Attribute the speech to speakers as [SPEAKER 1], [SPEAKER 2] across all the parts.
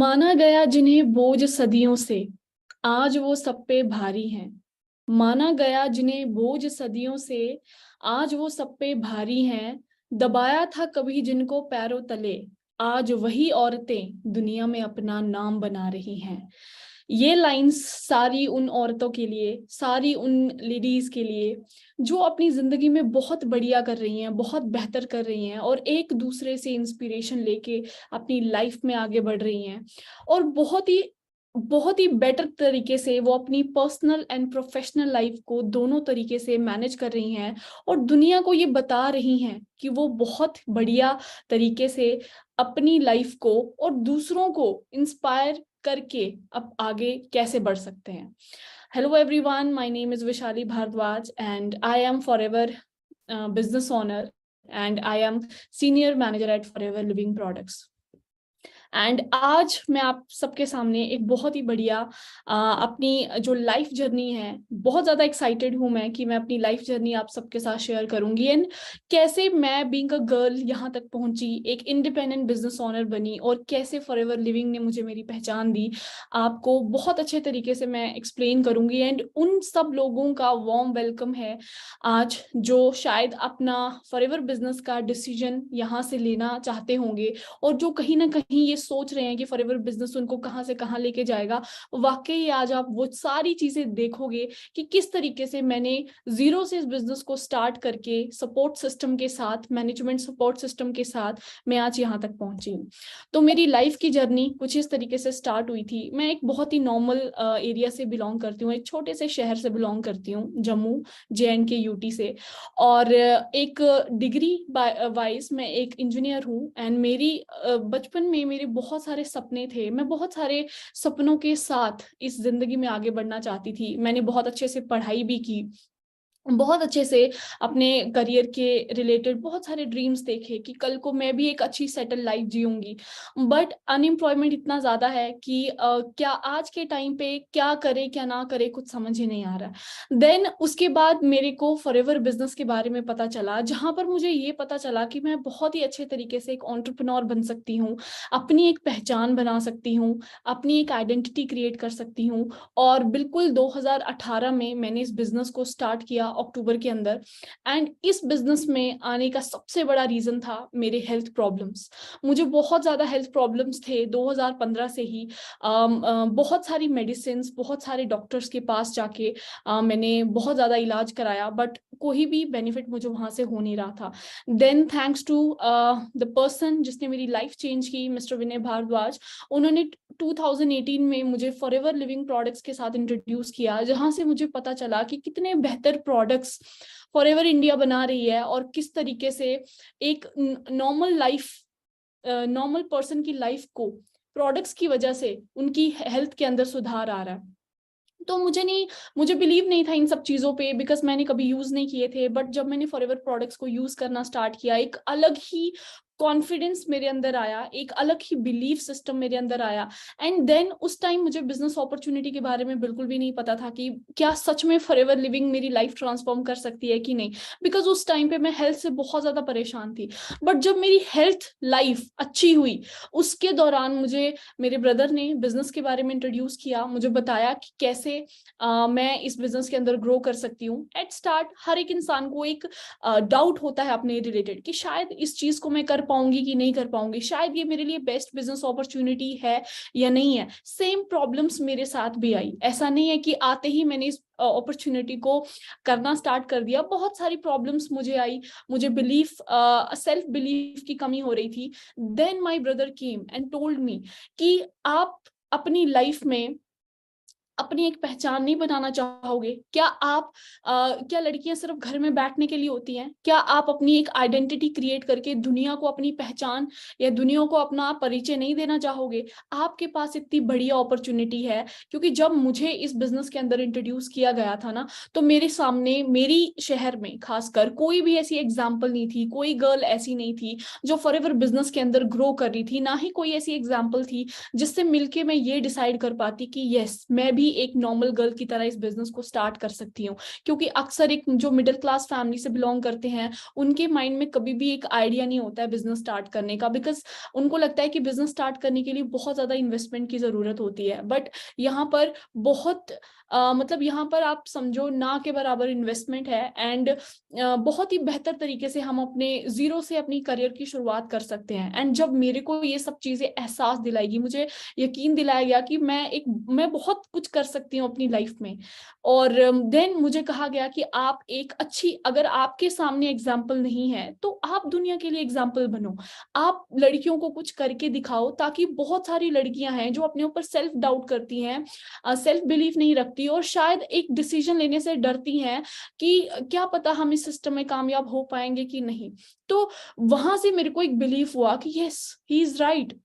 [SPEAKER 1] माना गया जिन्हें बोझ सदियों से, आज वो सब पे भारी हैं। माना गया जिन्हें बोझ सदियों से, आज वो सब पे भारी हैं। दबाया था कभी जिनको पैरों तले, आज वही औरतें दुनिया में अपना नाम बना रही हैं। ये लाइंस सारी उन औरतों के लिए, सारी उन लेडीज के लिए जो अपनी जिंदगी में बहुत बढ़िया कर रही हैं, बहुत बेहतर कर रही हैं और एक दूसरे से इंस्पिरेशन लेके अपनी लाइफ में आगे बढ़ रही हैं और बहुत ही बेटर तरीके से वो अपनी पर्सनल एंड प्रोफेशनल लाइफ को दोनों तरीके से मैनेज कर रही हैं और दुनिया को ये बता रही हैं कि वो बहुत बढ़िया तरीके से अपनी लाइफ को और दूसरों को इंस्पायर करके अब आगे कैसे बढ़ सकते हैं। Hello everyone, my name is Vishali Bhardwaj and I am Forever business owner and I am senior manager at Forever Living Products. And आज मैं आप सबके सामने एक बहुत ही बढ़िया अपनी जो लाइफ जर्नी है, बहुत ज़्यादा एक्साइटेड हूँ मैं कि मैं अपनी लाइफ जर्नी आप सबके साथ शेयर करूंगी एंड कैसे मैं बीइंग अ गर्ल यहाँ तक पहुंची, एक इंडिपेंडेंट बिजनेस ओनर बनी और कैसे फॉरएवर लिविंग ने मुझे मेरी पहचान दी, आपको बहुत अच्छे तरीके से मैं एक्सप्लेन करूंगी। एंड उन सब लोगों का वार्म वेलकम है आज जो शायद अपना फॉरएवर बिजनेस का डिसीजन यहाँ से लेना चाहते होंगे और जो कहीं ना कहीं ये सोच रहे हैं कि फॉरएवर बिजनेस उनको कहाँ से कहाँ लेके जाएगा। वाकई आज आप वो सारी चीजें देखोगे कि किस तरीके से मैंने जीरो से इस बिजनेस को स्टार्ट करके सपोर्ट सिस्टम के साथ, मैनेजमेंट सपोर्ट सिस्टम के साथ मैं आज यहाँ तक पहुंची हूँ। तो मेरी लाइफ की जर्नी कुछ इस तरीके से स्टार्ट हुई थी। मैं एक बहुत ही नॉर्मल एरिया से बिलोंग करती हूँ, एक छोटे से शहर से बिलोंग करती हूँ, जम्मू JNK यूटी से। और एक डिग्री वाइज मैं एक इंजीनियर हूँ एंड मेरी बचपन में मेरे बहुत सारे सपने थे। मैं बहुत सारे सपनों के साथ इस जिंदगी में आगे बढ़ना चाहती थी। मैंने बहुत अच्छे से पढ़ाई भी की, बहुत अच्छे से अपने करियर के रिलेटेड बहुत सारे ड्रीम्स देखे कि कल को मैं भी एक अच्छी सेटल लाइफ जीऊंगी। बट अनएम्प्लॉयमेंट इतना ज्यादा है कि क्या आज के टाइम पे क्या करे क्या ना करे कुछ समझ ही नहीं आ रहा। देन उसके बाद मेरे को फॉरएवर बिजनेस के बारे में पता चला, जहां पर मुझे ये पता चला कि मैं बहुत ही अच्छे तरीके से एक एंटरप्रेन्योर बन सकती हूँ, अपनी एक पहचान बना सकती हूँ, अपनी एक आइडेंटिटी क्रिएट कर सकती हूँ। और बिल्कुल 2018 में मैंने इस बिजनेस को स्टार्ट किया, अक्टूबर के अंदर। एंड इस बिजनेस में आने का सबसे बड़ा रीजन था मेरे हेल्थ प्रॉब्लम्स। मुझे बहुत ज्यादा हेल्थ प्रॉब्लम्स थे 2015 से ही। बहुत सारी मेडिसिन, बहुत सारे डॉक्टर्स के पास जाके मैंने बहुत ज्यादा इलाज कराया, बट कोई भी बेनिफिट मुझे वहां से हो नहीं रहा था। Then thanks to the person जिसने मेरी लाइफ चेंज की, मिस्टर विनय भारद्वाज, उन्होंने 2018 में मुझे फॉरएवर लिविंग प्रोडक्ट्स के साथ इंट्रोड्यूस किया, जहां से मुझे पता चला कि कितने बेहतर प्रोडक्ट्स फॉरएवर इंडिया बना रही है और किस तरीके से एक नॉर्मल लाइफ, नॉर्मल पर्सन की लाइफ को प्रोडक्ट्स की वजह से उनकी हेल्थ के अंदर सुधार आ रहा है। तो मुझे बिलीव नहीं था इन सब चीज़ों पे, बिकॉज मैंने कभी यूज़ नहीं किए थे। बट जब मैंने फॉरएवर प्रोडक्ट्स को यूज़ करना स्टार्ट किया, एक अलग ही कॉन्फिडेंस मेरे अंदर आया, एक अलग ही बिलीफ सिस्टम मेरे अंदर आया। एंड देन उस टाइम मुझे बिजनेस अपॉर्चुनिटी के बारे में बिल्कुल भी नहीं पता था कि क्या सच में फॉरएवर लिविंग मेरी लाइफ ट्रांसफॉर्म कर सकती है कि नहीं, बिकॉज उस टाइम पे मैं हेल्थ से बहुत ज़्यादा परेशान थी। बट जब मेरी हेल्थ लाइफ अच्छी हुई, उसके दौरान मुझे मेरे ब्रदर ने बिजनेस के बारे में इंट्रोड्यूस किया, मुझे बताया कि कैसे मैं इस बिजनेस के अंदर ग्रो कर सकती हूँ। एट स्टार्ट हर एक इंसान को एक डाउट होता है अपने रिलेटेड कि शायद इस चीज को मैं कर पाऊंगी कि नहीं कर पाऊंगी, शायद ये मेरे लिए बेस्ट बिजनेस अपॉर्चुनिटी है या नहीं है। सेम प्रॉब्लम्स मेरे साथ भी आई। ऐसा नहीं है कि आते ही मैंने इस अपॉर्चुनिटी को करना स्टार्ट कर दिया। बहुत सारी प्रॉब्लम्स मुझे आई, मुझे बिलीफ, सेल्फ बिलीफ की कमी हो रही थी। Then my brother came and told me कि आप अपनी लाइफ में अपनी एक पहचान नहीं बनाना चाहोगे क्या? क्या लड़कियां सिर्फ घर में बैठने के लिए होती हैं? क्या आप अपनी एक आइडेंटिटी क्रिएट करके दुनिया को अपनी पहचान या दुनिया को अपना परिचय नहीं देना चाहोगे? आपके पास इतनी बढ़िया अपॉर्चुनिटी है। क्योंकि जब मुझे इस बिजनेस के अंदर इंट्रोड्यूस किया गया था ना, तो मेरे सामने, मेरी शहर में खासकर, कोई भी ऐसी एग्जाम्पल नहीं थी, कोई गर्ल ऐसी नहीं थी जो फॉरएवर बिजनेस के अंदर ग्रो कर रही थी, ना ही कोई ऐसी एग्जाम्पल थी जिससे मिलके मैं ये डिसाइड कर पाती कि यस, मैं भी भी एक नॉर्मल गर्ल की तरह इस बिजनेस को स्टार्ट कर सकती हूँ। क्योंकि अक्सर एक जो मिडिल क्लास फैमिली से बिलोंग करते हैं, उनके माइंड में कभी भी एक आइडिया नहीं होता है बिजनेस स्टार्ट करने का, बिकॉज उनको लगता है कि बिजनेस स्टार्ट करने के लिए बहुत ज्यादा इन्वेस्टमेंट की जरूरत होती है। बट यहाँ पर बहुत मतलब यहाँ पर आप समझो ना के बराबर इन्वेस्टमेंट है, एंड बहुत ही बेहतर तरीके से हम अपने जीरो से अपनी करियर की शुरुआत कर सकते हैं। एंड जब मेरे को ये सब चीजें एहसास दिलाएगी, मुझे यकीन दिलाया गया कि मैं बहुत कुछ कर सकती हूँ अपनी लाइफ में। और देन मुझे कहा गया कि आप एक अच्छी, अगर आपके सामने एग्जाम्पल नहीं है तो आप दुनिया के लिए एग्जाम्पल बनो। आप लड़कियों को कुछ करके दिखाओ, ताकि बहुत सारी लड़कियां हैं जो अपने ऊपर सेल्फ डाउट करती हैं, सेल्फ बिलीफ नहीं रखती, और शायद एक डिसीजन लेने से डरती हैं कि क्या पता हम इस सिस्टम में कामयाब हो पाएंगे कि नहीं। तो वहां से मेरे को एक बिलीफ हुआ कि यस, ही इज राइट।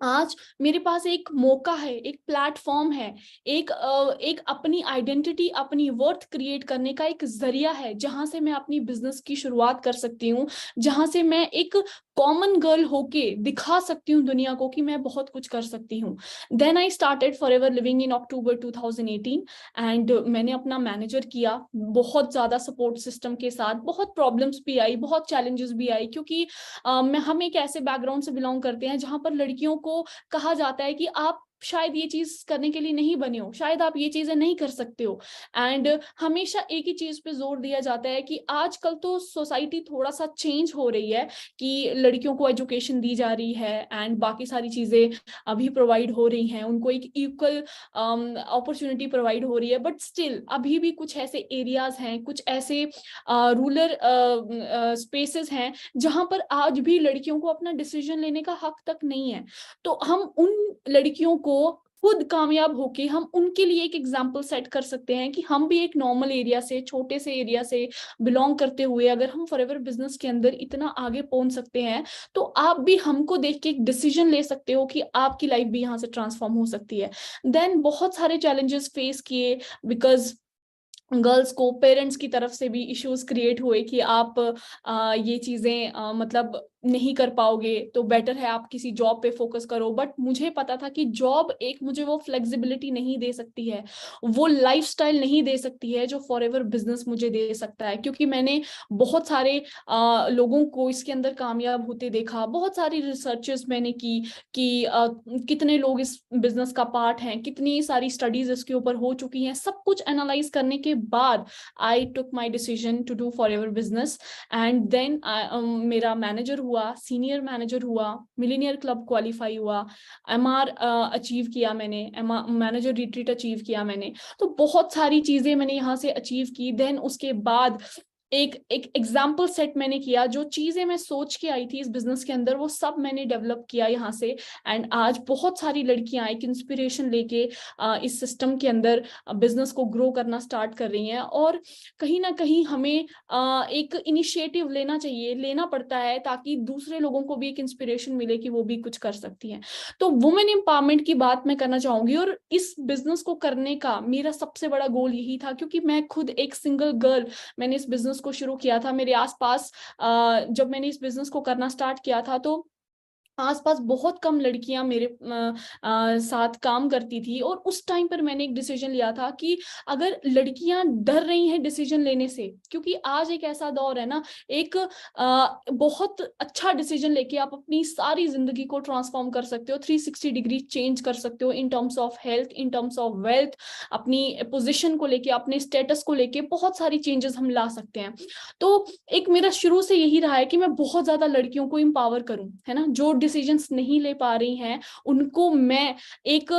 [SPEAKER 1] आज मेरे पास एक मौका है, एक प्लेटफॉर्म है, एक अपनी आइडेंटिटी, अपनी वर्थ क्रिएट करने का एक जरिया है, जहां से मैं अपनी बिजनेस की शुरुआत कर सकती हूँ, जहां से मैं एक कॉमन गर्ल होके दिखा सकती हूँ दुनिया को कि मैं बहुत कुछ कर सकती हूँ। Then I started Forever Living in October 2018, and मैंने अपना मैनेजर किया बहुत ज्यादा सपोर्ट सिस्टम के साथ। बहुत प्रॉब्लम्स भी आई, बहुत चैलेंजेस भी आई, क्योंकि हम एक ऐसे बैकग्राउंड से बिलोंग करते हैं जहां पर लड़कियों को कहा जाता है कि आप शायद ये चीज करने के लिए नहीं बने हो, शायद आप ये चीजें नहीं कर सकते हो। एंड हमेशा एक ही चीज पे जोर दिया जाता है कि आजकल तो सोसाइटी थोड़ा सा चेंज हो रही है, कि लड़कियों को एजुकेशन दी जा रही है एंड बाकी सारी चीजें अभी प्रोवाइड हो रही हैं, उनको एक इक्वल अपॉर्चुनिटी प्रोवाइड हो रही है। बट स्टिल अभी भी कुछ ऐसे एरियाज हैं, कुछ ऐसे रूरल स्पेसेस हैं जहां पर आज भी लड़कियों को अपना डिसीजन लेने का हक तक नहीं है। तो हम उन लड़कियों को खुद कामयाब होके हम उनके लिए एक एग्जाम्पल सेट कर सकते हैं कि हम भी एक नॉर्मल एरिया से, छोटे से एरिया से बिलोंग करते हुए अगर हम फॉरएवर बिजनेस के अंदर इतना आगे पहुंच सकते हैं, तो आप भी हमको देख के एक डिसीजन ले सकते हो कि आपकी लाइफ भी यहाँ से ट्रांसफॉर्म हो सकती है। देन बहुत सारे चैलेंजेस फेस किए, बिकॉज गर्ल्स को पेरेंट्स की तरफ से भी इश्यूज क्रिएट हुए कि आप ये चीजें मतलब नहीं कर पाओगे, तो बेटर है आप किसी जॉब पे फोकस करो। बट मुझे पता था कि जॉब एक मुझे वो फ्लेक्सिबिलिटी नहीं दे सकती है, वो लाइफस्टाइल नहीं दे सकती है जो फॉरएवर बिजनेस मुझे दे सकता है। क्योंकि मैंने बहुत सारे लोगों को इसके अंदर कामयाब होते देखा, बहुत सारी रिसर्चेस मैंने की कि कितने लोग इस बिजनेस का पार्ट हैं, कितनी सारी स्टडीज इसके ऊपर हो चुकी हैं। सब कुछ एनालाइज करने के बाद I took my decision to do Forever business. And then मेरा मैनेजर हुआ, सीनियर मैनेजर हुआ, मिलीनियर क्लब क्वालिफाई हुआ, एमआर अचीव किया मैंने, मैनेजर रिट्रीट अचीव किया मैंने। तो बहुत सारी चीजें मैंने यहाँ से अचीव की। देन उसके बाद एक एक एग्जाम्पल सेट मैंने किया, जो चीजें मैं सोच के आई थी इस बिजनेस के अंदर वो सब मैंने डेवलप किया यहाँ से। एंड आज बहुत सारी लड़कियां एक इंस्पिरेशन लेके इस सिस्टम के अंदर बिजनेस को ग्रो करना स्टार्ट कर रही हैं। और कहीं ना कहीं हमें एक इनिशिएटिव लेना पड़ता है, ताकि दूसरे लोगों को भी एक इंस्पिरेशन मिले कि वो भी कुछ कर सकती हैं। तो वुमेन एम्पावरमेंट की बात मैं करना चाहूंगी, और इस बिजनेस को करने का मेरा सबसे बड़ा गोल यही था, क्योंकि मैं खुद एक सिंगल गर्ल, मैंने इस बिजनेस को शुरू किया था। मेरे आसपास जब मैंने इस बिजनेस को करना स्टार्ट किया था, तो आसपास बहुत कम लड़कियां मेरे साथ काम करती थी। और उस टाइम पर मैंने एक डिसीजन लिया था कि अगर लड़कियां डर रही हैं डिसीजन लेने से, क्योंकि आज एक ऐसा दौर है ना, एक बहुत अच्छा डिसीजन लेके आप अपनी सारी जिंदगी को ट्रांसफॉर्म कर सकते हो, 360 डिग्री चेंज कर सकते हो, in terms of health, in terms of wealth, अपनी पोजिशन को लेके, अपने स्टेटस को लेके बहुत सारी चेंजेस हम ला सकते हैं। तो एक मेरा शुरू से यही रहा है कि मैं बहुत ज्यादा लड़कियों को एम्पावर करूं, है ना, जो डिसीजंस नहीं ले पा रही हैं उनको मैं एक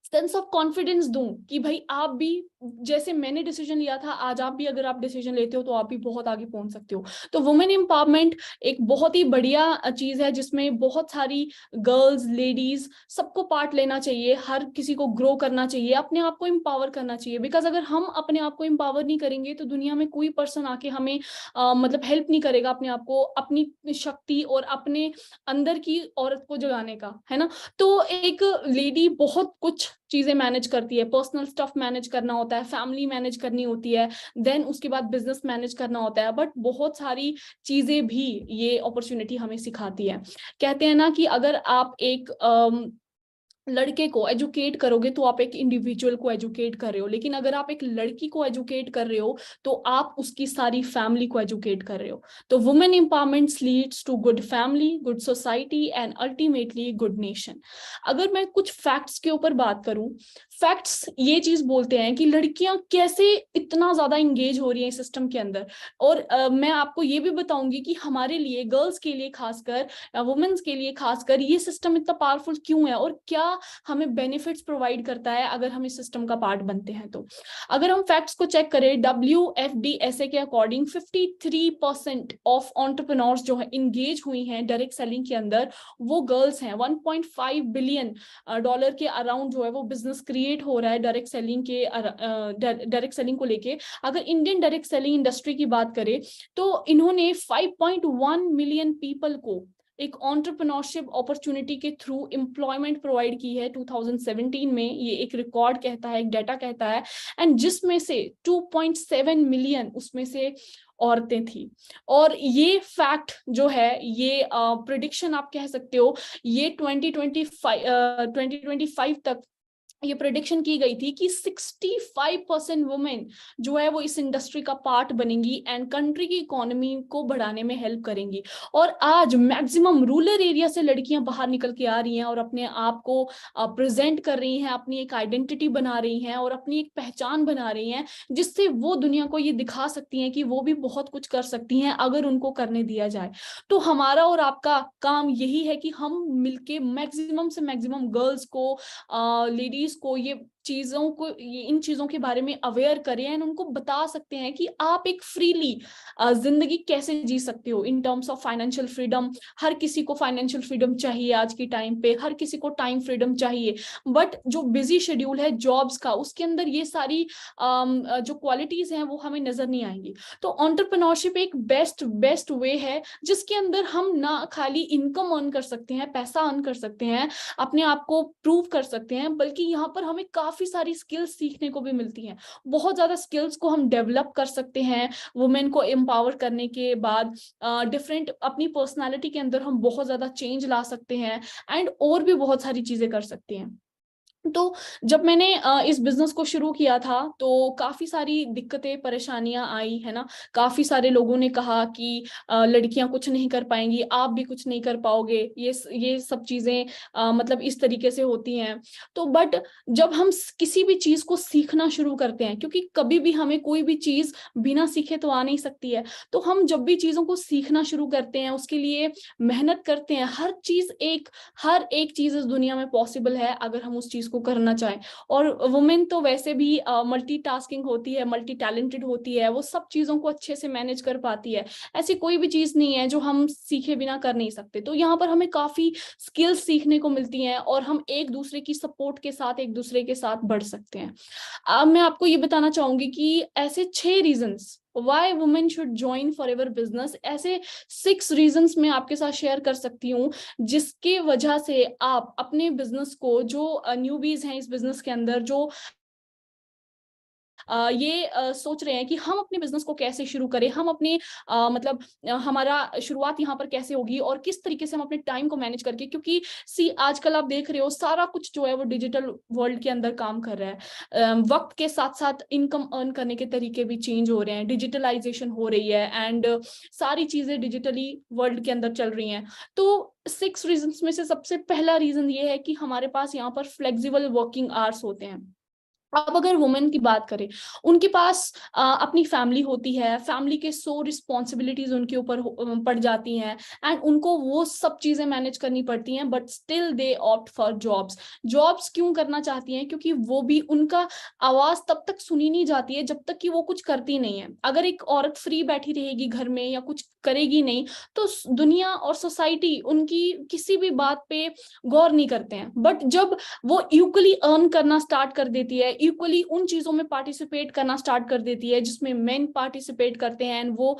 [SPEAKER 1] सेंस ऑफ कॉन्फिडेंस दूं कि भाई आप भी जैसे मैंने डिसीजन लिया था, आज आप भी अगर आप डिसीजन लेते हो तो आप भी बहुत आगे पहुंच सकते हो। तो वुमेन एम्पावरमेंट एक बहुत ही बढ़िया चीज है, जिसमें बहुत सारी गर्ल्स, लेडीज, सबको पार्ट लेना चाहिए, हर किसी को ग्रो करना चाहिए, अपने आप को एम्पावर करना चाहिए। बिकॉज अगर हम अपने आप को एम्पावर नहीं करेंगे तो दुनिया में कोई पर्सन आके हमें मतलब हेल्प नहीं करेगा अपने आप को, अपनी शक्ति और अपने अंदर की औरत को जगाने का, है ना। तो एक लेडी बहुत कुछ चीजें मैनेज करती है, पर्सनल स्टफ मैनेज करना होता है, फैमिली मैनेज करनी होती है, देन उसके बाद बिजनेस मैनेज करना होता है। बट बहुत सारी चीजें भी ये अपॉर्चुनिटी हमें सिखाती है। कहते हैं ना कि अगर आप एक लड़के को एजुकेट करोगे तो आप एक इंडिविजुअल को एजुकेट कर रहे हो, लेकिन अगर आप एक लड़की को एजुकेट कर रहे हो तो आप उसकी सारी फैमिली को एजुकेट कर रहे हो। तो women empowerment leads to good family, good society and ultimately good nation. अगर मैं कुछ फैक्ट्स के ऊपर बात करूं, फैक्ट्स ये चीज बोलते हैं कि लड़कियां कैसे इतना ज्यादा इंगेज हो रही हैं सिस्टम के अंदर। और मैं आपको ये भी बताऊंगी कि हमारे लिए, गर्ल्स के लिए खासकर, वुमेन्स के लिए खासकर, ये सिस्टम इतना पावरफुल क्यों है और क्या हमें बेनिफिट्स प्रोवाइड करता है अगर हम इस सिस्टम का पार्ट बनते हैं। तो अगर हम फैक्ट्स को चेक करें, WFDSA के अकॉर्डिंग 53% ऑफ एंटरप्रेन्योर्स जो है इंगेज हुई हैं डायरेक्ट सेलिंग के अंदर, वो गर्ल्स हैं। 1.5 बिलियन डॉलर के अराउंड जो है वो बिजनेस क्रिएट हो रहा है डायरेक्ट सेलिंग को लेके। अगर इंडियन डायरेक्ट सेलिंग इंडस्ट्री की बात करें तो इन्होंने 5.1 मिलियन पीपल को एक एंटरप्रेन्योरशिप अपॉर्चुनिटी के थ्रू एम्प्लॉयमेंट प्रोवाइड की है 2017 में। ये एक रिकॉर्ड कहता है, एक डाटा कहता है। एंड जिसमें से 2.7 मिलियन उसमें से औरतें थी। और ये फैक्ट जो है, ये प्रिडिक्शन आप कह सकते हो, ये 2025 तक ये प्रेडिक्शन की गई थी कि 65% वुमेन जो है वो इस इंडस्ट्री का पार्ट बनेंगी एंड कंट्री की इकोनॉमी को बढ़ाने में हेल्प करेंगी। और आज मैक्सिमम रूरल एरिया से लड़कियां बाहर निकल के आ रही हैं और अपने आप को प्रेजेंट कर रही हैं, अपनी एक आइडेंटिटी बना रही हैं और अपनी एक पहचान बना रही हैं, जिससे वो दुनिया को ये दिखा सकती हैं कि वो भी बहुत कुछ कर सकती हैं अगर उनको करने दिया जाए। तो हमारा और आपका काम यही है कि हम मिलके मैक्सिमम से मैक्सिमम गर्ल्स को, लेडीज को ये चीजों को, ये इन चीजों के बारे में अवेयर करें एंड उनको बता सकते हैं कि आप एक फ्रीली जिंदगी कैसे जी सकते हो in terms of financial freedom. हर किसी को फाइनेंशियल फ्रीडम चाहिए आज के टाइम पे, हर किसी को टाइम फ्रीडम चाहिए। बट जो बिजी शेड्यूल है जॉब्स का, उसके अंदर ये सारी जो क्वालिटीज हैं वो हमें नजर नहीं आएंगी। तो एंटरप्रेन्योरशिप एक बेस्ट वे है जिसके अंदर हम ना खाली इनकम अर्न कर सकते हैं, पैसा अर्न कर सकते हैं, अपने आप को प्रूव कर सकते हैं, बल्कि यहाँ पर हमें काफी सारी स्किल्स सीखने को भी मिलती हैं। बहुत ज्यादा स्किल्स को हम डेवलप कर सकते हैं वुमेन को एम्पावर करने के बाद। डिफरेंट अपनी पर्सनालिटी के अंदर हम बहुत ज्यादा चेंज ला सकते हैं एंड और भी बहुत सारी चीजें कर सकते हैं। तो जब मैंने इस बिजनेस को शुरू किया था तो काफी सारी दिक्कतें परेशानियां आई है ना। काफी सारे लोगों ने कहा कि लड़कियां कुछ नहीं कर पाएंगी, आप भी कुछ नहीं कर पाओगे, ये सब चीजें मतलब इस तरीके से होती हैं। तो बट जब हम किसी भी चीज को सीखना शुरू करते हैं, क्योंकि कभी भी हमें कोई भी चीज बिना सीखे तो आ नहीं सकती है, तो हम जब भी चीजों को सीखना शुरू करते हैं, उसके लिए मेहनत करते हैं, हर एक चीज इस दुनिया में पॉसिबल है अगर हम उस चीज को करना चाहें। और वुमेन तो वैसे भी मल्टीटास्किंग होती है, मल्टी टैलेंटेड होती है, वो सब चीजों को अच्छे से मैनेज कर पाती है। ऐसी कोई भी चीज नहीं है जो हम सीखे बिना कर नहीं सकते। तो यहाँ पर हमें काफी स्किल्स सीखने को मिलती हैं और हम एक दूसरे की सपोर्ट के साथ एक दूसरे के साथ बढ़ सकते हैं। अब मैं आपको ये बताना चाहूंगी कि ऐसे 6 reasons Y women should join forever business, ऐसे 6 रीजंस मैं आपके साथ शेयर कर सकती हूँ जिसके वजह से आप अपने बिजनेस को, जो न्यूबीज हैं इस बिजनेस के अंदर, जो ये सोच रहे हैं कि हम अपने बिजनेस को कैसे शुरू करें, हम अपने मतलब हमारा शुरुआत यहाँ पर कैसे होगी और किस तरीके से हम अपने टाइम को मैनेज करके, क्योंकि आजकल आप देख रहे हो सारा कुछ जो है वो डिजिटल वर्ल्ड के अंदर काम कर रहा है। वक्त के साथ साथ इनकम अर्न करने के तरीके भी चेंज हो रहे हैं, डिजिटलाइजेशन हो रही है एंड सारी चीजें डिजिटली वर्ल्ड के अंदर चल रही हैं। तो 6 रीजंस में से सबसे पहला रीजन ये है कि हमारे पास यहाँ पर फ्लेक्सिबल वर्किंग आवर्स होते हैं। अब अगर वुमेन की बात करें, उनके पास अपनी फैमिली होती है, फैमिली के 100 रिस्पॉन्सिबिलिटीज उनके ऊपर पड़ जाती हैं एंड उनको वो सब चीजें मैनेज करनी पड़ती हैं, but still they opt for jobs क्यों करना चाहती हैं? क्योंकि वो भी, उनका आवाज तब तक सुनी नहीं जाती है जब तक कि वो कुछ करती नहीं है। अगर एक औरत फ्री बैठी रहेगी घर में या कुछ करेगी नहीं, तो दुनिया और सोसाइटी उनकी किसी भी बात पे गौर नहीं करते हैं। बट जब वो इक्वली अर्न करना स्टार्ट कर देती है, इक्वली उन चीजों में पार्टिसिपेट करना स्टार्ट कर देती है जिसमें मेन पार्टिसिपेट करते हैं एंड वो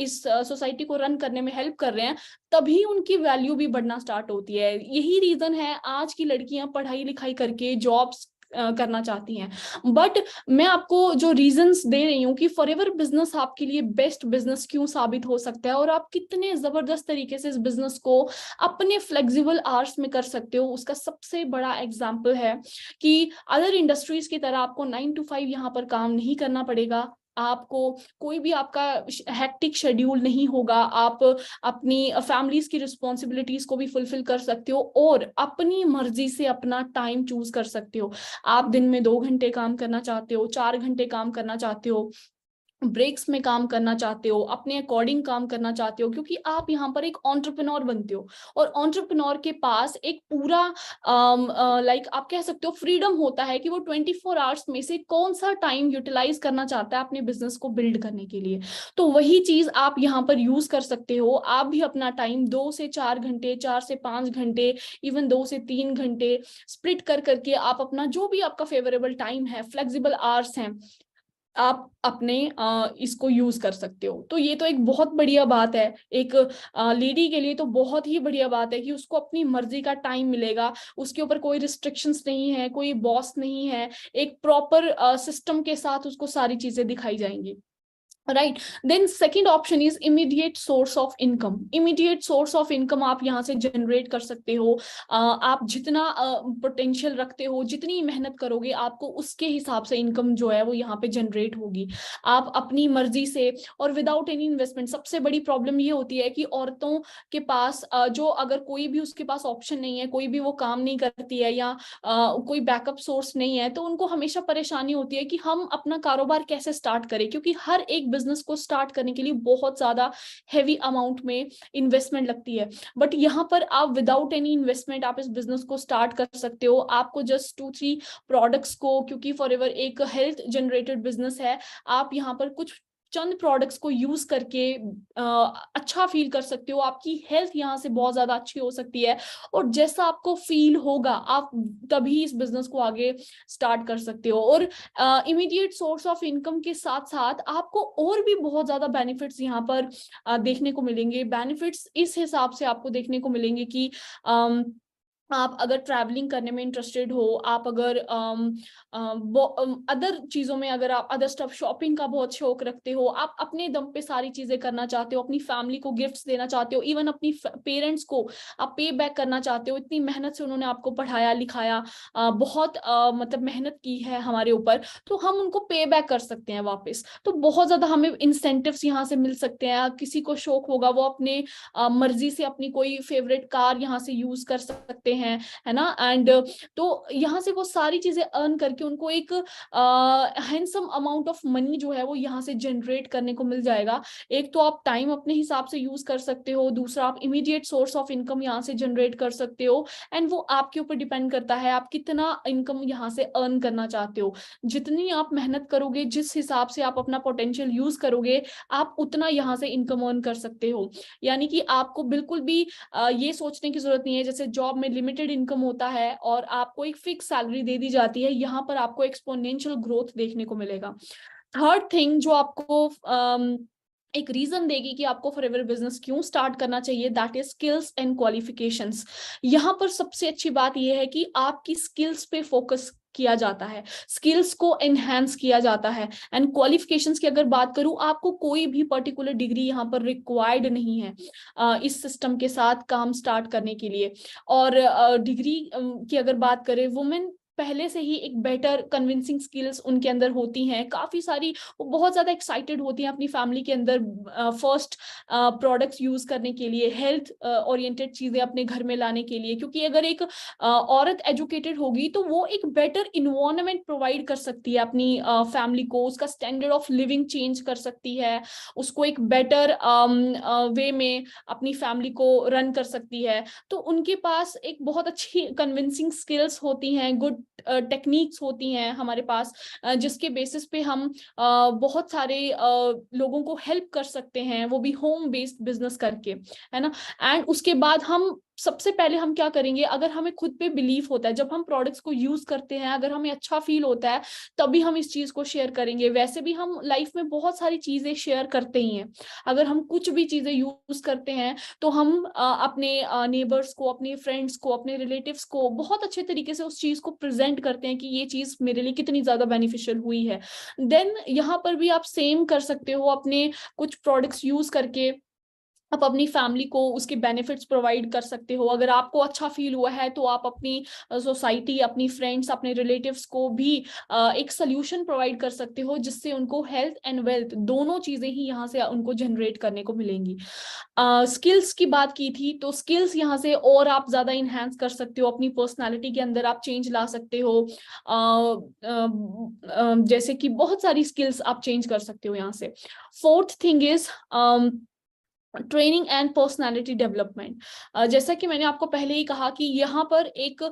[SPEAKER 1] इस सोसाइटी को रन करने में हेल्प कर रहे हैं, तभी उनकी वैल्यू भी बढ़ना स्टार्ट होती है। यही रीजन है आज की लड़कियां पढ़ाई लिखाई करके, जॉब्स करना चाहती हैं। बट मैं आपको जो रीजंस दे रही हूँ कि फॉरएवर बिजनेस आपके लिए बेस्ट बिजनेस क्यों साबित हो सकता है और आप कितने जबरदस्त तरीके से इस बिजनेस को अपने फ्लेक्सिबल आवर्स में कर सकते हो, उसका सबसे बड़ा एग्जाम्पल है कि अदर इंडस्ट्रीज की तरह आपको 9 to 5 यहाँ पर काम नहीं करना पड़ेगा। आपको कोई भी आपका हेक्टिक शेड्यूल नहीं होगा। आप अपनी फैमिलीज की रिस्पॉन्सिबिलिटीज को भी फुलफिल कर सकते हो और अपनी मर्जी से अपना टाइम चूज कर सकते हो। आप दिन में 2 घंटे काम करना चाहते हो, 4 घंटे काम करना चाहते हो, ब्रेक्स में काम करना चाहते हो, अपने अकॉर्डिंग काम करना चाहते हो, क्योंकि आप यहाँ पर एक एंटरप्रेन्योर बनते हो और एंटरप्रेन्योर के पास एक पूरा लाइक आप कह सकते हो फ्रीडम होता है कि वो 24 आवर्स में से कौन सा टाइम यूटिलाइज करना चाहता है अपने बिजनेस को बिल्ड करने के लिए। तो वही चीज आप यहाँ पर यूज कर सकते हो। आप भी अपना टाइम 2 से 4 घंटे, 4 से 5 घंटे, इवन 2 से 3 घंटे स्प्लिट कर करके आप अपना जो भी आपका फेवरेबल टाइम है, फ्लेक्सिबल आवर्स हैं, आप अपने इसको यूज कर सकते हो। तो ये तो एक बहुत बढ़िया बात है। एक लेडी के लिए तो बहुत ही बढ़िया बात है कि उसको अपनी मर्जी का टाइम मिलेगा, उसके ऊपर कोई रिस्ट्रिक्शंस नहीं है, कोई बॉस नहीं है, एक प्रॉपर सिस्टम के साथ उसको सारी चीजें दिखाई जाएंगी। Right. Then second option is immediate source of income. Immediate source of income आप यहाँ से जनरेट कर सकते हो। आप जितना पोटेंशियल रखते हो, जितनी मेहनत करोगे, आपको उसके हिसाब से इनकम जो है वो यहाँ पे जनरेट होगी। आप अपनी मर्जी से और विदाउट एनी इन्वेस्टमेंट। सबसे बड़ी प्रॉब्लम ये होती है कि औरतों के पास जो अगर कोई भी उसके पास ऑप्शन नहीं है, कोई भी वो काम नहीं करती है या कोई बैकअप सोर्स नहीं है, तो उनको हमेशा परेशानी होती है कि हम अपना कारोबार कैसे स्टार्ट करें, क्योंकि हर एक बिजनेस को स्टार्ट करने के लिए बहुत ज्यादा हेवी अमाउंट में इन्वेस्टमेंट लगती है। बट यहाँ पर आप विदाउट एनी इन्वेस्टमेंट आप इस बिजनेस को स्टार्ट कर सकते हो। आपको जस्ट 2-3 प्रोडक्ट्स को, क्योंकि फॉरएवर एक हेल्थ जनरेटेड बिजनेस है, आप यहाँ पर कुछ चंद प्रोडक्ट्स को यूज करके अच्छा फील कर सकते हो। आपकी हेल्थ यहाँ से बहुत ज्यादा अच्छी हो सकती है और जैसा आपको फील होगा आप तभी इस बिजनेस को आगे स्टार्ट कर सकते हो। और इमीडिएट सोर्स ऑफ इनकम के साथ साथ आपको और भी बहुत ज्यादा बेनिफिट्स यहाँ पर देखने को मिलेंगे। बेनिफिट्स इस हिसाब से आपको देखने को मिलेंगे कि आप अगर ट्रैवलिंग करने में इंटरेस्टेड हो, आप अगर अदर चीज़ों में, अगर आप अदर स्टफ शॉपिंग का बहुत शौक रखते हो, आप अपने दम पे सारी चीज़ें करना चाहते हो, अपनी फैमिली को गिफ्ट्स देना चाहते हो, इवन अपनी पेरेंट्स को आप पे बैक करना चाहते हो। इतनी मेहनत से उन्होंने आपको पढ़ाया लिखाया, बहुत मतलब मेहनत की है हमारे ऊपर, तो हम उनको पे बैक कर सकते हैं वापस। तो बहुत ज़्यादा हमें इंसेंटिव्स यहाँ से मिल सकते हैं। किसी को शौक होगा वो अपने मर्जी से अपनी कोई फेवरेट कार यहाँ से यूज कर सकते हैं, है ना। एंड तो यहाँ से वो सारी चीजें अर्न करके उनको एक हैंडसम अमाउंट ऑफ मनी जो है वो यहाँ से जनरेट करने को मिल जाएगा। एक तो आप टाइम अपने हिसाब से यूज कर सकते हो, दूसरा आप इमीडिएट सोर्स ऑफ इनकम यहाँ से जनरेट कर सकते हो। एंड वो आपके ऊपर डिपेंड करता है आप कितना इनकम यहाँ से अर्न करना चाहते हो। जितनी आप मेहनत करोगे, जिस हिसाब से आप अपना पोटेंशियल यूज करोगे, आप उतना यहाँ से इनकम अर्न कर सकते हो। यानी कि आपको बिल्कुल भी ये सोचने की जरूरत नहीं है जैसे जॉब में लिमिटेड इनकम होता है और आपको एक फिक्स सैलरी दे दी जाती है। यहाँ पर आपको एक्सपोनेंशियल ग्रोथ देखने को मिलेगा। थर्ड थिंग जो आपको एक रीजन देगी कि आपको फॉरएवर बिजनेस क्यों स्टार्ट करना चाहिए, that is skills and qualifications. यहाँ पर सबसे अच्छी बात यह है कि आपकी स्किल्स पे फोकस किया जाता है, स्किल्स को एनहांस किया जाता है। एंड क्वालिफिकेशंस की अगर बात करूं, आपको कोई भी पर्टिकुलर डिग्री यहाँ पर रिक्वायर्ड नहीं है इस सिस्टम के साथ काम स्टार्ट करने के लिए। और डिग्री की अगर बात करें, वुमेन पहले से ही एक बेटर कन्विंसिंग स्किल्स उनके अंदर होती हैं, काफी सारी, वो बहुत ज्यादा एक्साइटेड होती हैं अपनी फैमिली के अंदर फर्स्ट प्रोडक्ट्स यूज करने के लिए, हेल्थ ओरिएंटेड चीजें अपने घर में लाने के लिए। क्योंकि अगर एक औरत एजुकेटेड होगी तो वो एक बेटर इन्वायरमेंट प्रोवाइड कर सकती है अपनी फैमिली को, उसका स्टैंडर्ड ऑफ लिविंग चेंज कर सकती है, उसको एक बेटर वे में अपनी फैमिली को रन कर सकती है। तो उनके पास एक बहुत अच्छी कन्विंसिंग स्किल्स होती हैं, गुड टेक्निक्स होती हैं हमारे पास, जिसके बेसिस पे हम बहुत सारे लोगों को हेल्प कर सकते हैं, वो भी होम बेस्ड बिजनेस करके, है ना। एंड उसके बाद हम सबसे पहले हम क्या करेंगे, अगर हमें खुद पे बिलीव होता है, जब हम प्रोडक्ट्स को यूज करते हैं, अगर हमें अच्छा फील होता है, तभी हम इस चीज को शेयर करेंगे। वैसे भी हम लाइफ में बहुत सारी चीजें शेयर करते ही हैं। अगर हम कुछ भी चीजें यूज करते हैं तो हम अपने नेबर्स को, अपने फ्रेंड्स को, अपने रिलेटिव्स को बहुत अच्छे तरीके से उस चीज को प्रेजेंट करते हैं कि ये चीज मेरे लिए कितनी ज्यादा बेनिफिशियल हुई है। देन यहाँ पर भी आप सेम कर सकते हो, अपने कुछ प्रोडक्ट्स यूज करके आप अपनी फैमिली को उसके बेनिफिट्स प्रोवाइड कर सकते हो। अगर आपको अच्छा फील हुआ है तो आप अपनी सोसाइटी, अपनी फ्रेंड्स, अपने रिलेटिव्स को भी एक सोल्यूशन प्रोवाइड कर सकते हो, जिससे उनको हेल्थ एंड वेल्थ दोनों चीजें ही यहाँ से उनको जनरेट करने को मिलेंगी। स्किल्स की बात की थी, तो स्किल्स यहाँ से और आप ज्यादा इनहेंस कर सकते हो, अपनी पर्सनालिटी के अंदर आप चेंज ला सकते हो। जैसे कि बहुत सारी स्किल्स आप चेंज कर सकते हो यहाँ से। Fourth thing is training and personality development. जैसा कि मैंने आपको पहले ही कहा कि यहाँ पर एक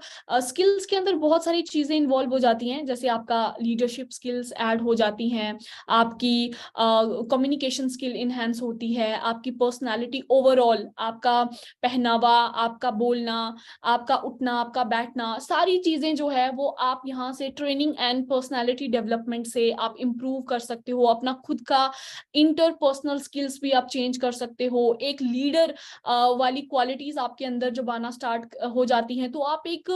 [SPEAKER 1] स्किल्स के अंदर बहुत सारी चीजें इन्वॉल्व हो जाती हैं, जैसे आपका लीडरशिप स्किल्स ऐड हो जाती हैं, आपकी कम्युनिकेशन स्किल इनहेंस होती है, आपकी पर्सनालिटी ओवरऑल, आपका पहनावा, आपका बोलना, आपका उठना, आपका बैठना, सारी चीजें जो है वो आप यहाँ से ट्रेनिंग एंड पर्सनालिटी डेवलपमेंट से आप इम्प्रूव कर सकते हो। अपना खुद का इंटरपर्सनल स्किल्स भी आप चेंज कर सकते हो। एक लीडर वाली क्वालिटीज आपके अंदर जब आना स्टार्ट हो जाती हैं, तो आप एक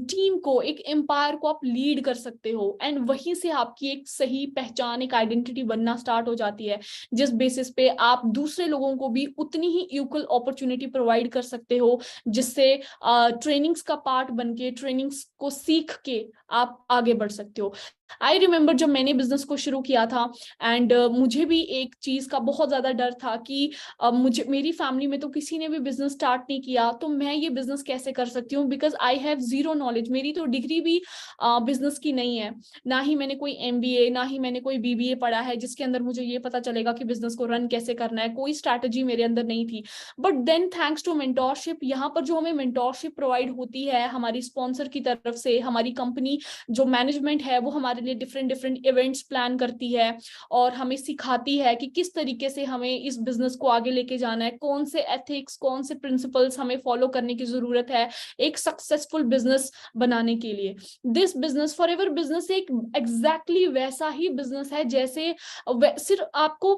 [SPEAKER 1] टीम को, एक एम्पायर को आप लीड कर सकते हो, एंड वहीं से आपकी एक सही पहचान, एक आइडेंटिटी बनना स्टार्ट हो जाती है, जिस बेसिस पे आप दूसरे लोगों को भी उतनी ही इक्वल अपॉर्चुनिटी प्रोवाइड कर सकते हो, जिससे ट्रेनिंग्स का पार्ट बन के, ट्रेनिंग्स को सीख के आप आगे बढ़ सकते हो। आई रिमेम्बर जब मैंने बिजनेस को शुरू किया था, एंड मुझे भी एक चीज का बहुत ज्यादा डर था कि मुझे, मेरी फैमिली में तो किसी ने भी बिजनेस स्टार्ट नहीं किया, तो मैं ये बिजनेस कैसे कर सकती हूँ, because I have zero knowledge. मेरी तो डिग्री भी बिजनेस की नहीं है, ना ही मैंने कोई एमबीए, ना ही मैंने कोई बीबीए पढ़ा है जिसके अंदर मुझे ये पता चलेगा कि बिजनेस को रन कैसे करना है। कोई स्ट्रैटेजी मेरे अंदर नहीं थी। But then thanks to mentorship, यहाँ पर जो हमें मेंटोरशिप प्रोवाइड होती है हमारी स्पॉन्सर की तरफ से, हमारी कंपनी जो मैनेजमेंट है वो हमारे लिए डिफरेंट डिफरेंट इवेंट्स प्लान करती है और हमें सिखाती है कि किस तरीके से हमें इस बिजनेस को आगे लेके जाना है, कौन से एथिक्स, कौन से प्रिंसिपल्स हमें फॉलो करने की जरूरत है एक सक्सेसफुल बिजनेस बनाने के लिए। दिस बिजनेस, फॉरएवर बिजनेस, एक एग्जैक्टली वैसा ही बिजनेस है जैसे सिर्फ आपको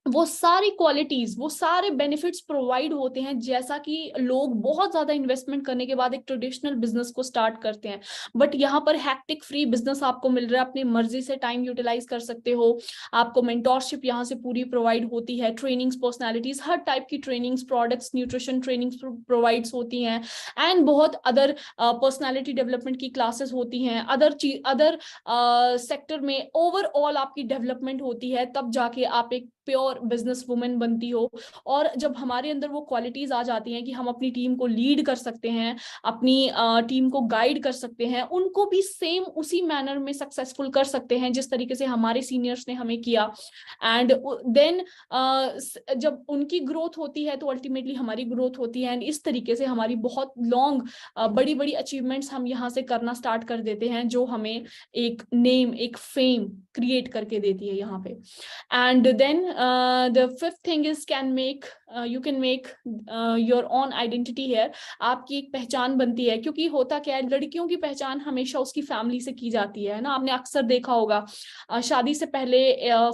[SPEAKER 1] वो सारी क्वालिटीज, वो सारे बेनिफिट्स प्रोवाइड होते हैं जैसा कि लोग बहुत ज्यादा इन्वेस्टमेंट करने के बाद एक ट्रेडिशनल बिजनेस को स्टार्ट करते हैं। बट यहाँ पर हैक्टिक फ्री बिजनेस आपको मिल रहा है, अपनी मर्जी से टाइम यूटिलाइज कर सकते हो। आपको मेंटोरशिप यहाँ से पूरी प्रोवाइड होती है, ट्रेनिंग्स, पर्सनैलिटीज, हर टाइप की trainings, products, nutrition trainings provides होती हैं, एंड बहुत अदर पर्सनैलिटी डेवलपमेंट की क्लासेस होती हैं, अदर सेक्टर में ओवरऑल आपकी डेवलपमेंट होती है, तब जाके आप एक प्योर बिजनेस वुमेन बनती हो। और जब हमारे अंदर वो क्वालिटीज आ जाती हैं कि हम अपनी टीम को लीड कर सकते हैं, अपनी टीम को गाइड कर सकते हैं, उनको भी सेम उसी मैनर में सक्सेसफुल कर सकते हैं जिस तरीके से हमारे सीनियर्स ने हमें किया। एंड देन जब उनकी ग्रोथ होती है तो अल्टीमेटली हमारी ग्रोथ होती है, एंड इस तरीके से हमारी बहुत लॉन्ग बड़ी बड़ी अचीवमेंट्स हम यहाँ से करना स्टार्ट कर देते हैं, जो हमें एक नेम, एक फेम क्रिएट करके देती है यहाँ पे। And then the fifth thing is you can make your own identity here। आपकी एक पहचान बनती है, क्योंकि होता क्या है, लड़कियों की पहचान हमेशा उसकी फैमिली से की जाती है ना। आपने अक्सर देखा होगा शादी से पहले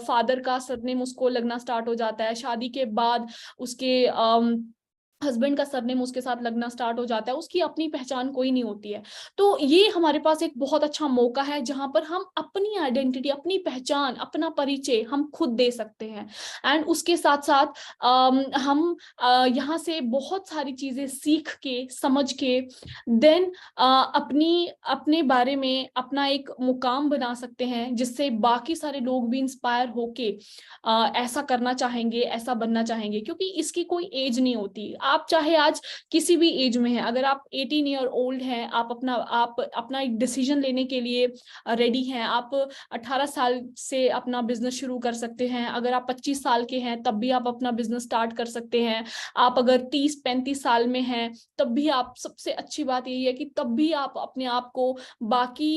[SPEAKER 1] फादर का सरनेम उसको लगना स्टार्ट हो जाता है, शादी के बाद उसके हस्बैंड का सरनेम उसके साथ लगना स्टार्ट हो जाता है, उसकी अपनी पहचान कोई नहीं होती है। तो ये हमारे पास एक बहुत अच्छा मौका है जहां पर हम अपनी आइडेंटिटी, अपनी पहचान, अपना परिचय हम खुद दे सकते हैं। एंड उसके साथ साथ हम यहाँ से बहुत सारी चीजें सीख के, समझ के, देन अपने बारे में अपना एक मुकाम बना सकते हैं, जिससे बाकी सारे लोग भी इंस्पायर होके ऐसा करना चाहेंगे, ऐसा बनना चाहेंगे, क्योंकि इसकी कोई एज नहीं होती। आप चाहे आज किसी भी एज में हैं, अगर आप 18 ईयर ओल्ड हैं, आप अपना एक डिसीजन लेने के लिए रेडी हैं, आप 18 साल से अपना बिजनेस शुरू कर सकते हैं, अगर आप 25 साल के हैं तब भी आप अपना बिजनेस स्टार्ट कर सकते हैं, आप अगर 30-35 साल में हैं तब भी आप, सबसे अच्छी बात यही है कि तब भी आप अपने आप को बाकी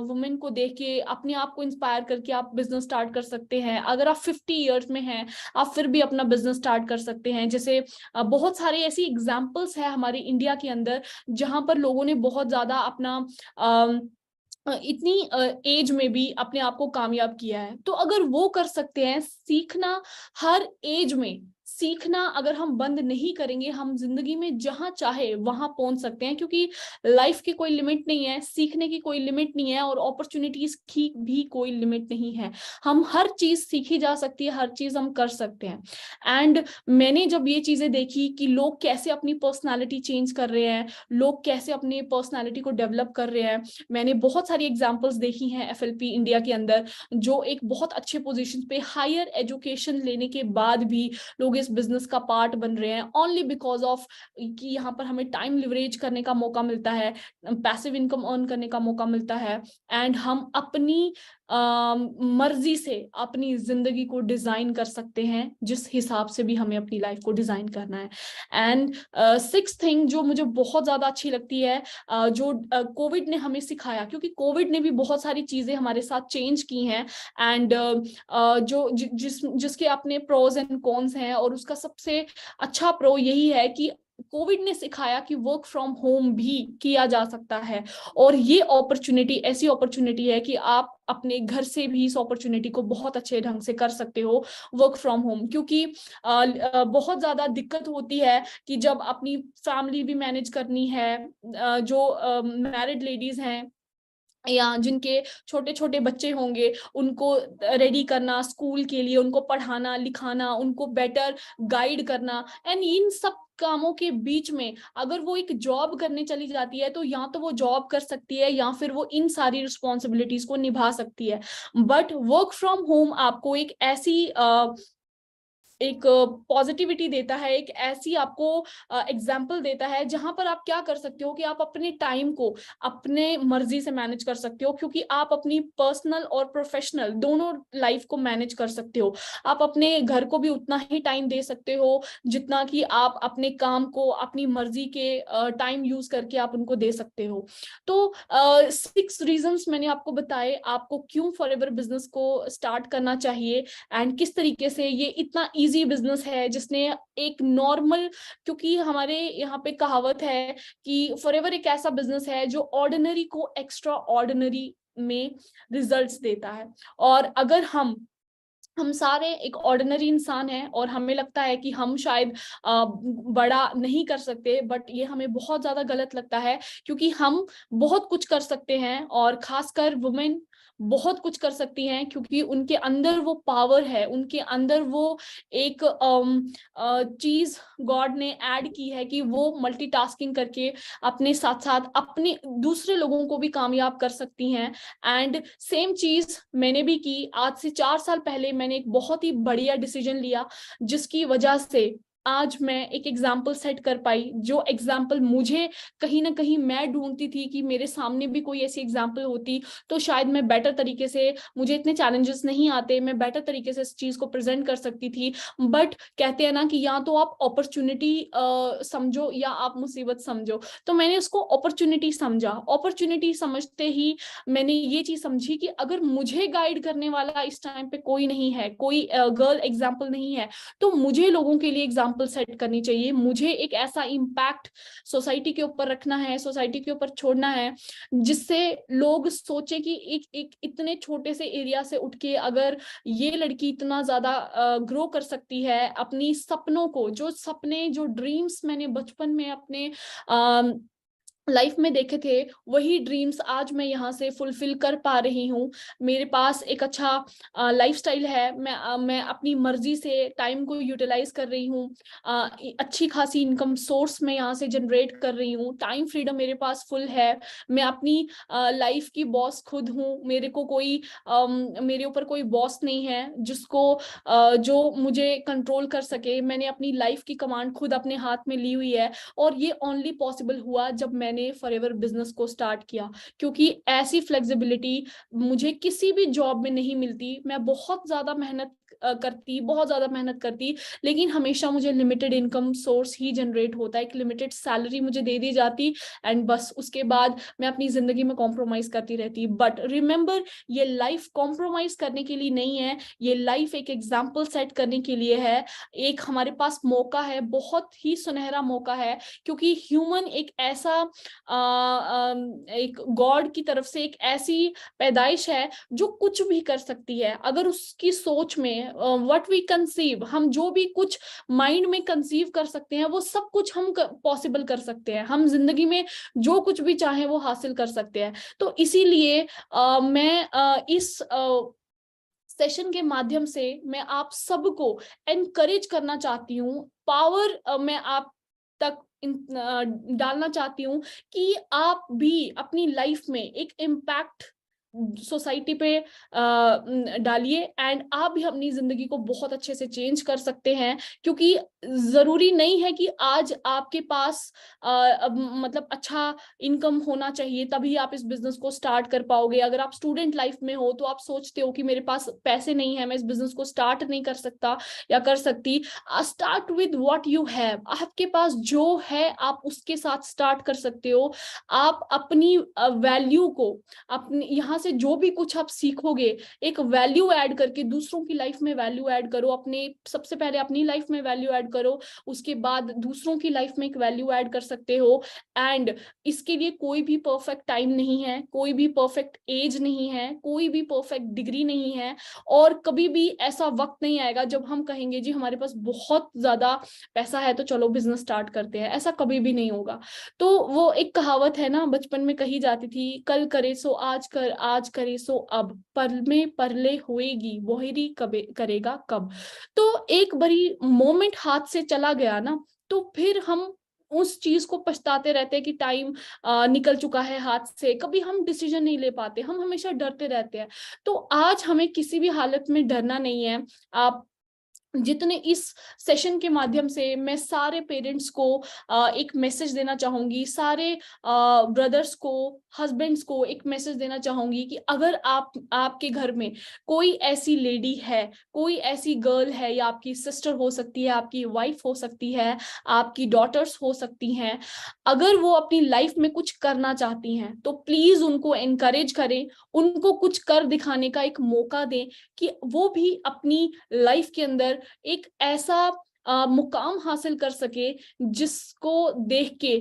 [SPEAKER 1] वुमेन को देख के अपने आप को इंस्पायर करके आप बिजनेस स्टार्ट कर सकते हैं। अगर आप 50 ईयर्स में हैं, आप फिर भी अपना बिजनेस स्टार्ट कर सकते हैं। जैसे बहुत सारे ऐसी एग्जाम्पल्स है हमारे इंडिया के अंदर जहां पर लोगों ने बहुत ज्यादा अपना इतनी एज में भी अपने आप को कामयाब किया है। तो अगर वो कर सकते हैं, सीखना हर एज में सीखना अगर हम बंद नहीं करेंगे, हम जिंदगी में जहां चाहे वहां पहुंच सकते हैं, क्योंकि लाइफ की कोई लिमिट नहीं है, सीखने की कोई लिमिट नहीं है, और अपॉर्चुनिटीज की भी कोई लिमिट नहीं है। हम हर चीज सीखी जा सकती है, हर चीज हम कर सकते हैं। एंड मैंने जब ये चीजें देखी कि लोग कैसे अपनी पर्सनालिटी चेंज कर रहे हैं, लोग कैसे अपनी पर्सनालिटी को डेवलप कर रहे हैं, मैंने बहुत सारी एग्जांपल्स देखी हैं एफएलपी इंडिया के अंदर, जो एक बहुत अच्छे पोजीशन पे हायर एजुकेशन लेने के बाद भी लोग इस बिजनेस का पार्ट बन रहे हैं, ओनली बिकॉज ऑफ कि यहाँ पर हमें टाइम लिवरेज करने का मौका मिलता है, पैसिव इनकम अर्न करने का मौका मिलता है, एंड हम अपनी मर्जी से अपनी जिंदगी को डिजाइन कर सकते हैं जिस हिसाब से भी हमें अपनी लाइफ को डिजाइन करना है। एंड सिक्स्थ थिंग जो मुझे बहुत ज्यादा अच्छी लगती है, जो कोविड ने हमें सिखाया, क्योंकि कोविड ने भी बहुत सारी चीजें हमारे साथ चेंज की हैं, एंड जिसके अपने प्रोज एंड कॉन्स हैं, और उसका सबसे अच्छा प्रो यही है कि कोविड ने सिखाया कि वर्क फ्रॉम होम भी किया जा सकता है। और ये अपॉर्चुनिटी ऐसी अपॉर्चुनिटी है कि आप अपने घर से भी इस अपॉर्चुनिटी को बहुत अच्छे ढंग से कर सकते हो वर्क फ्रॉम होम, क्योंकि बहुत ज्यादा दिक्कत होती है कि जब अपनी फैमिली भी मैनेज करनी है, जो मैरिड लेडीज हैं या जिनके छोटे छोटे बच्चे होंगे, उनको रेडी करना स्कूल के लिए, उनको पढ़ाना लिखाना, उनको बेटर गाइड करना, एंड इन सब कामों के बीच में अगर वो एक जॉब करने चली जाती है, तो या तो वो जॉब कर सकती है या फिर वो इन सारी रिस्पॉन्सिबिलिटीज को निभा सकती है। बट वर्क फ्रॉम होम आपको एक पॉजिटिविटी देता है, एक ऐसी आपको एग्जाम्पल देता है जहां पर आप क्या कर सकते हो कि आप अपने टाइम को अपने मर्जी से मैनेज कर सकते हो, क्योंकि आप अपनी पर्सनल और प्रोफेशनल दोनों लाइफ को मैनेज कर सकते हो। आप अपने घर को भी उतना ही टाइम दे सकते हो जितना कि आप अपने काम को अपनी मर्जी के टाइम यूज करके आप उनको दे सकते हो। तो 6 रीजंस मैंने आपको बताए आपको क्यों फॉरएवर बिजनेस को स्टार्ट करना चाहिए, एंड किस तरीके से ये इतना इजी बिजनेस है जिसने एक नॉर्मल, क्योंकि हमारे यहाँ पे कहावत है कि फॉरएवर एक ऐसा बिजनेस है जो ऑर्डिनरी को एक्स्ट्रा ऑर्डिनरी में रिजल्ट्स देता है। और अगर हम सारे एक ऑर्डिनरी इंसान हैं और हमें लगता है कि हम शायद बड़ा नहीं कर सकते, बट ये हमें बहुत ज्यादा गलत लगता है, क्योंकि हम बहुत कुछ कर सकते हैं, और खासकर वुमेन बहुत कुछ कर सकती हैं, क्योंकि उनके अंदर वो पावर है, उनके अंदर वो एक चीज गॉड ने ऐड की है कि वो मल्टीटास्किंग करके अपने साथ साथ अपने दूसरे लोगों को भी कामयाब कर सकती हैं। एंड सेम चीज मैंने भी की। आज से 4 साल पहले मैंने एक बहुत ही बढ़िया डिसीजन लिया, जिसकी वजह से आज मैं एक एग्जाम्पल सेट कर पाई, जो एग्जाम्पल मुझे कहीं ना कहीं मैं ढूंढती थी कि मेरे सामने भी कोई ऐसी एग्जाम्पल होती तो शायद मैं बेटर तरीके से, मुझे इतने चैलेंजेस नहीं आते, मैं बेटर तरीके से इस चीज को प्रेजेंट कर सकती थी। बट कहते हैं ना कि या तो आप अपॉर्चुनिटी समझो या आप मुसीबत समझो, तो मैंने उसको अपॉर्चुनिटी समझा। अपॉर्चुनिटी समझते ही मैंने ये चीज समझी कि अगर मुझे गाइड करने वाला इस टाइम पे कोई नहीं है, कोई गर्ल एग्जाम्पल नहीं है, तो मुझे लोगों के लिए एग्जाम्पल सेट करनी चाहिए। मुझे एक ऐसा इम्पैक्ट सोसाइटी के ऊपर रखना है, सोसाइटी के ऊपर छोड़ना है, जिससे लोग सोचे कि एक इतने छोटे से एरिया से उठ के अगर ये लड़की इतना ज्यादा ग्रो कर सकती है, अपनी सपनों को, जो सपने जो ड्रीम्स मैंने बचपन में अपने लाइफ में देखे थे, वही ड्रीम्स आज मैं यहाँ से फुलफिल कर पा रही हूँ। मेरे पास एक अच्छा लाइफस्टाइल है, मैं अपनी मर्जी से टाइम को यूटिलाइज कर रही हूँ, अच्छी खासी इनकम सोर्स मैं यहाँ से जनरेट कर रही हूँ, टाइम फ्रीडम मेरे पास फुल है, मैं अपनी लाइफ की बॉस खुद हूँ, मेरे को कोई मेरे ऊपर कोई बॉस नहीं है जो मुझे कंट्रोल कर सके। मैंने अपनी लाइफ की कमांड खुद अपने हाथ में ली हुई है, और ये ओनली पॉसिबल हुआ जब मैंने फॉरएवर बिजनेस को स्टार्ट किया, क्योंकि ऐसी फ्लेक्सिबिलिटी मुझे किसी भी जॉब में नहीं मिलती। मैं बहुत ज्यादा मेहनत करती, बहुत ज्यादा मेहनत करती, लेकिन हमेशा मुझे लिमिटेड इनकम सोर्स ही जनरेट होता है, एक लिमिटेड सैलरी मुझे दे दी जाती, एंड बस उसके बाद मैं अपनी जिंदगी में कॉम्प्रोमाइज करती रहती। बट रिमेंबर, ये लाइफ कॉम्प्रोमाइज करने के लिए नहीं है, ये लाइफ एक एग्जाम्पल सेट करने के लिए है। एक हमारे पास मौका है, बहुत ही सुनहरा मौका है, क्योंकि ह्यूमन एक ऐसा एक गॉड की तरफ से एक ऐसी पैदाइश है जो कुछ भी कर सकती है। अगर उसकी सोच में व्हाट वी कंसीव, हम जो भी कुछ माइंड में कंसीव कर सकते हैं, वो सब कुछ हम पॉसिबल कर सकते हैं। हम जिंदगी में जो कुछ भी चाहें वो हासिल कर सकते हैं। तो इसीलिए मैं इस सेशन के माध्यम से मैं आप सबको एनकरेज करना चाहती हूँ, पावर मैं आप तक डालना चाहती हूँ कि आप भी अपनी लाइफ में एक इम्पैक्ट सोसाइटी पे डालिए, एंड आप भी अपनी जिंदगी को बहुत अच्छे से चेंज कर सकते हैं। क्योंकि जरूरी नहीं है कि आज आपके पास मतलब अच्छा इनकम होना चाहिए तभी आप इस बिजनेस को स्टार्ट कर पाओगे। अगर आप स्टूडेंट लाइफ में हो तो आप सोचते हो कि मेरे पास पैसे नहीं है, मैं इस बिजनेस को स्टार्ट नहीं कर सकता या कर सकती। Start with what you have, आपके पास जो है आप उसके साथ स्टार्ट कर सकते हो। आप अपनी वैल्यू को, अपने यहाँ से जो भी कुछ आप सीखोगे, एक वैल्यू ऐड करके दूसरों की लाइफ में वैल्यू ऐड करो। अपने सबसे पहले अपनी लाइफ में वैल्यू ऐड करो, उसके बाद दूसरों की लाइफ में एक वैल्यू ऐड कर सकते हो। एंड इसके लिए कोई भी परफेक्ट टाइम नहीं है, कोई भी परफेक्ट एज नहीं है, कोई भी परफेक्ट डिग्री नहीं है, और कभी भी ऐसा वक्त नहीं आएगा जब हम कहेंगे जी हमारे पास बहुत ज्यादा पैसा है तो चलो बिजनेस स्टार्ट करते हैं। ऐसा कभी भी नहीं होगा। तो वो एक कहावत है ना, बचपन में कही जाती थी, कल करे सो आज कर, आज करे सो अब, पल में परले होएगी बोहरी कबे करेगा कब। तो एक बारी मोमेंट हाथ से चला गया ना, तो फिर हम उस चीज को पछताते रहते हैं कि टाइम निकल चुका है हाथ से। कभी हम डिसीजन नहीं ले पाते, हम हमेशा डरते रहते हैं। तो आज हमें किसी भी हालत में डरना नहीं है। आप जितने इस सेशन के माध्यम से मैं सारे पेरेंट्स को एक मैसेज देना चाहूंगी, सारे ब्रदर्स को, हस्बैंड्स को एक मैसेज देना चाहूंगी कि अगर आपके घर में कोई ऐसी लेडी है, कोई ऐसी गर्ल है, या आपकी सिस्टर हो सकती है, आपकी वाइफ हो सकती है, आपकी डॉटर्स हो सकती हैं, अगर वो अपनी लाइफ में कुछ करना चाहती हैं तो प्लीज उनको एनकरेज करें, उनको कुछ कर दिखाने का एक मौका दें कि वो भी अपनी लाइफ के अंदर एक ऐसा मुकाम हासिल कर सके जिसको देख के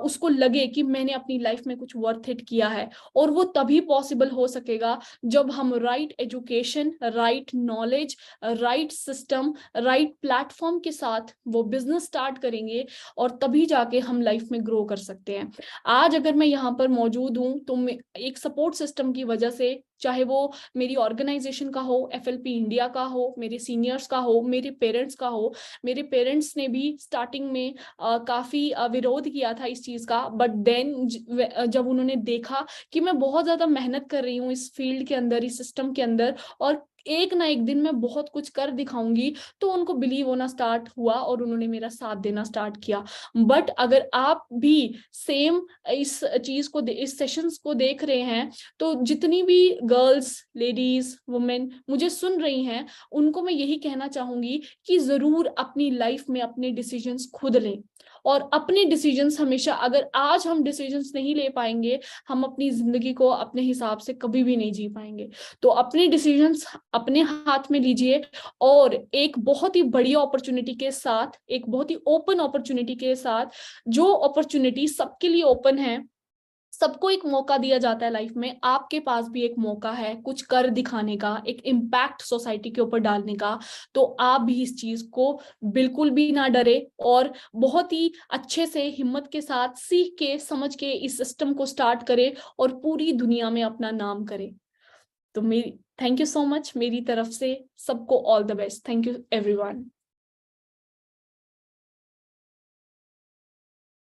[SPEAKER 1] उसको लगे कि मैंने अपनी लाइफ में कुछ वर्थ इट किया है। और वो तभी पॉसिबल हो सकेगा जब हम right education, right knowledge, right system, right platform के साथ वो बिजनेस स्टार्ट करेंगे, और तभी जाके हम लाइफ में ग्रो कर सकते हैं। आज अगर मैं यहाँ पर मौजूद हूँ तो एक सपोर्ट सिस्टम की वजह से, चाहे वो मेरी ऑर्गेनाइजेशन का हो, एफएलपी इंडिया का हो, मेरे सीनियर्स का हो, मेरे पेरेंट्स का हो। मेरे पेरेंट्स ने भी स्टार्टिंग में काफी विरोध किया था इस चीज का, बट देन जब उन्होंने देखा कि मैं बहुत ज्यादा मेहनत कर रही हूँ इस फील्ड के अंदर, इस सिस्टम के अंदर, और एक ना एक दिन मैं बहुत कुछ कर दिखाऊंगी, तो उनको बिलीव होना स्टार्ट हुआ और उन्होंने मेरा साथ देना स्टार्ट किया। बट अगर आप भी सेम इस चीज को, इस सेशंस को देख रहे हैं, तो जितनी भी गर्ल्स, लेडीज, वुमेन मुझे सुन रही हैं, उनको मैं यही कहना चाहूंगी कि जरूर अपनी लाइफ में अपने डिसीजंस खुद लें। और अपने डिसीजंस हमेशा, अगर आज हम डिसीजंस नहीं ले पाएंगे, हम अपनी जिंदगी को अपने हिसाब से कभी भी नहीं जी पाएंगे। तो अपने डिसीजंस अपने हाथ में लीजिए, और एक बहुत ही बड़ी अपॉर्चुनिटी के साथ, एक बहुत ही ओपन अपॉर्चुनिटी के साथ, जो अपॉर्चुनिटी सबके लिए ओपन है, सबको एक मौका दिया जाता है लाइफ में, आपके पास भी एक मौका है कुछ कर दिखाने का, एक इम्पैक्ट सोसाइटी के ऊपर डालने का। तो आप भी इस चीज को बिल्कुल भी ना डरे, और बहुत ही अच्छे से हिम्मत के साथ सीख के समझ के इस सिस्टम को स्टार्ट करें, और पूरी दुनिया में अपना नाम करें। तो मेरी थैंक यू सो मच, मेरी तरफ से सबको all the best. Thank you everyone.